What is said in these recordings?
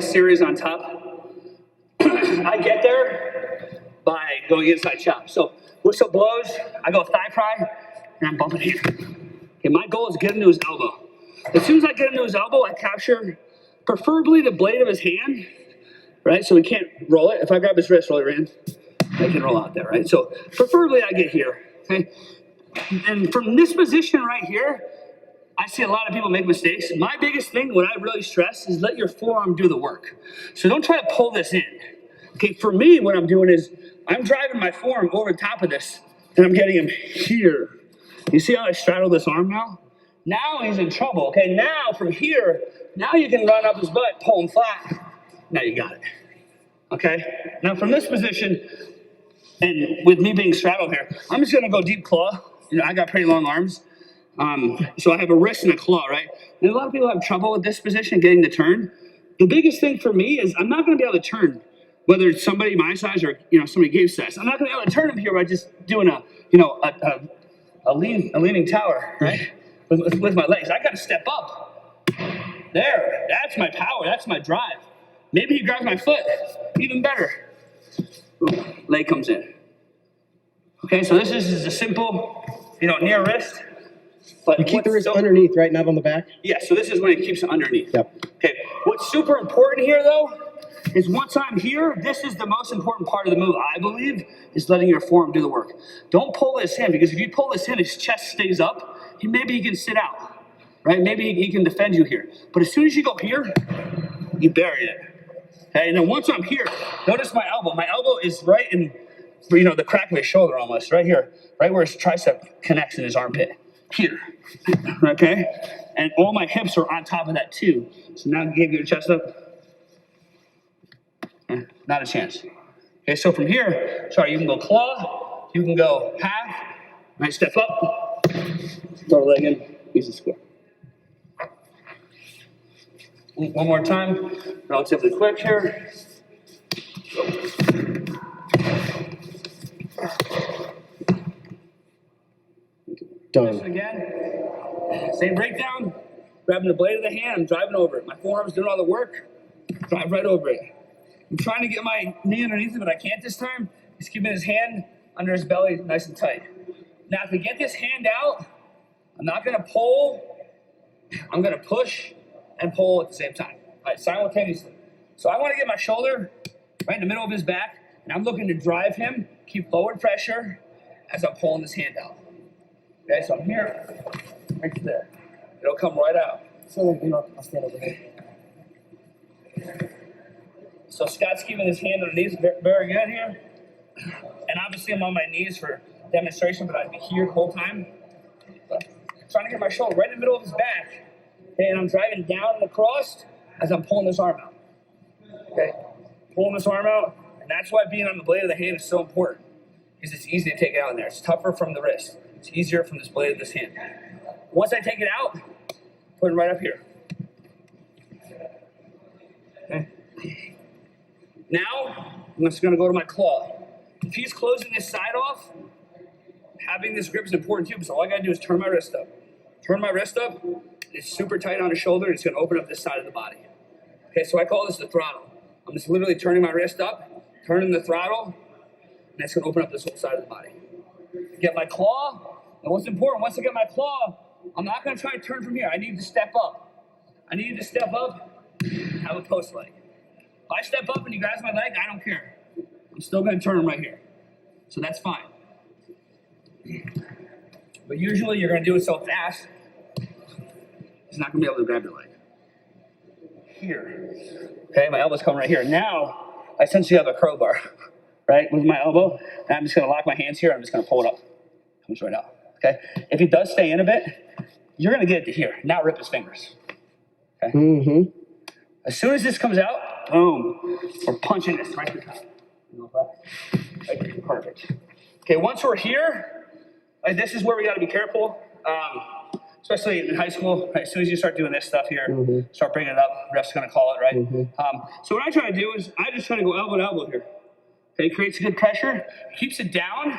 series on top. I get there by going inside chop. So whistle blows, I go thigh pry, and I'm bumping here. Okay, my goal is get him to his elbow. As soon as I get him to his elbow, I capture preferably the blade of his hand, right? So we can't roll it. If I grab his wrist really in, I can roll out there, right? So preferably I get here, okay? And from this position right here, I see a lot of people make mistakes. My biggest thing, what I really stress, is let your forearm do the work. So don't try to pull this in. Okay, for me, what I'm doing is I'm driving my forearm over the top of this, and I'm getting him here. You see how I straddle this arm now? Now he's in trouble. Okay, now from here, now you can run up his butt, pull him flat. Now you got it. Okay, now from this position, and with me being straddled here, I'm just gonna go deep claw. You know, I got pretty long arms. So I have a wrist and a claw, right? And a lot of people have trouble with this position, getting the turn. The biggest thing for me is I'm not going to be able to turn, whether it's somebody my size or somebody Gabe's size. I'm not going to be able to turn him here by just doing a leaning tower, right? With my legs, I got to step up. There, that's my power. That's my drive. Maybe he grabs my foot, even better. Ooh, leg comes in. Okay, so this is a simple, near wrist. But you keep the wrist underneath, right? Not on the back? Yeah, so this is when it keeps it underneath. Yep. Okay, what's super important here, though, is once I'm here, this is the most important part of the move, I believe, is letting your forearm do the work. Don't pull this in, because if you pull this in, his chest stays up. Maybe he can sit out, right? Maybe he can defend you here. But as soon as you go here, you bury it. Okay, and then once I'm here, notice my elbow. My elbow is right in, the crack of his shoulder almost, right here, right where his tricep connects in his armpit. Here, okay? And all my hips are on top of that too. So now give your chest up. Not a chance. Okay, so from here, you can go claw, you can go half, right, step up, throw a leg in, easy square. One more time, relatively quick here. Done. Again, same breakdown, grabbing the blade of the hand, I'm driving over it. My forearm's doing all the work, drive right over it. I'm trying to get my knee underneath it, but I can't this time. He's keeping his hand under his belly nice and tight. Now, if we get this hand out, I'm not gonna pull, I'm gonna push and pull at the same time, all right, simultaneously. So I wanna get my shoulder right in the middle of his back, and I'm looking to drive him, keep forward pressure as I'm pulling this hand out. Okay, so I'm here, right there. It'll come right out. So I'll stand over here. So Scott's keeping his hand underneath, very good here. And obviously I'm on my knees for demonstration, but I'd be here the whole time. But I'm trying to get my shoulder right in the middle of his back. Okay, and I'm driving down and across as I'm pulling this arm out. Okay, pulling this arm out, and that's why being on the blade of the hand is so important. Because it's easy to take it out in there. It's tougher from the wrist. It's easier from this blade of this hand. Once I take it out, put it right up here. Okay. Now, I'm just gonna go to my claw. If he's closing this side off, having this grip is important too, so all I gotta do is turn my wrist up. Turn my wrist up, it's super tight on his shoulder, and it's gonna open up this side of the body. Okay, so I call this the throttle. I'm just literally turning my wrist up, turning the throttle, and that's gonna open up this whole side of the body. Get my claw, and what's important, once I get my claw, I'm not gonna try to turn from here. I need to step up. I need to step up, have a post leg. If I step up and he grabs my leg, I don't care. I'm still gonna turn him right here. So that's fine. But usually you're gonna do it so fast, he's not gonna be able to grab your leg. Here. Okay, my elbow's coming right here. Now, I essentially have a crowbar, right, with my elbow. And I'm just gonna lock my hands here, I'm just gonna pull it up. Comes right out, okay? If he does stay in a bit, you're gonna get it to here. Now rip his fingers, okay? Mm-hmm. As soon as this comes out, boom, we're punching this right to the top. Right, perfect. Okay, once we're here, this is where we gotta be careful. Especially in high school, right? As soon as you start doing this stuff here, start bringing it up, ref's gonna call it, right? So what I try to do is, I just try to go elbow to elbow here. Okay, creates good pressure, keeps it down,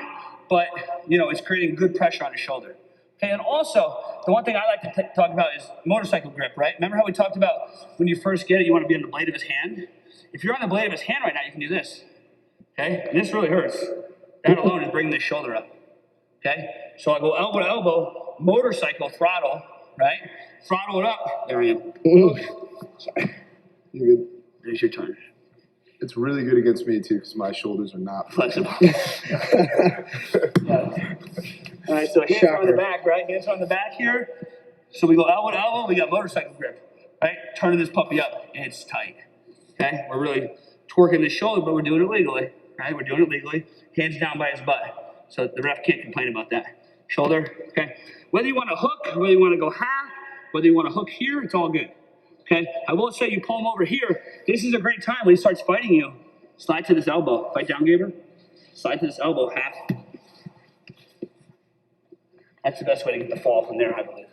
but it's creating good pressure on his shoulder. Okay, and also, the one thing I like to talk about is motorcycle grip, right? Remember how we talked about when you first get it, you want to be on the blade of his hand? If you're on the blade of his hand right now, you can do this. Okay, and this really hurts. That alone is bringing this shoulder up. Okay, so I go elbow to elbow, motorcycle throttle, right? Throttle it up. There I am. Sorry. You're good. There's your turn. It's really good against me too, because my shoulders are not Flexible. All right, so hands are on the back, right? Hands are on the back here. So we go elbow to elbow, we got motorcycle grip, right? Turning this puppy up, and it's tight. Okay, we're really twerking the shoulder, but we're doing it legally, right? We're doing it legally. Hands down by his butt, so the ref can't complain about that. Shoulder, okay? Whether you want to hook, whether you want to go half, whether you want to hook here, it's all good. Okay, I will say you pull him over here. This is a great time when he starts fighting you. Slide to this elbow. Fight down, Gaber. Slide to this elbow, half. That's the best way to get the fall from there, I believe.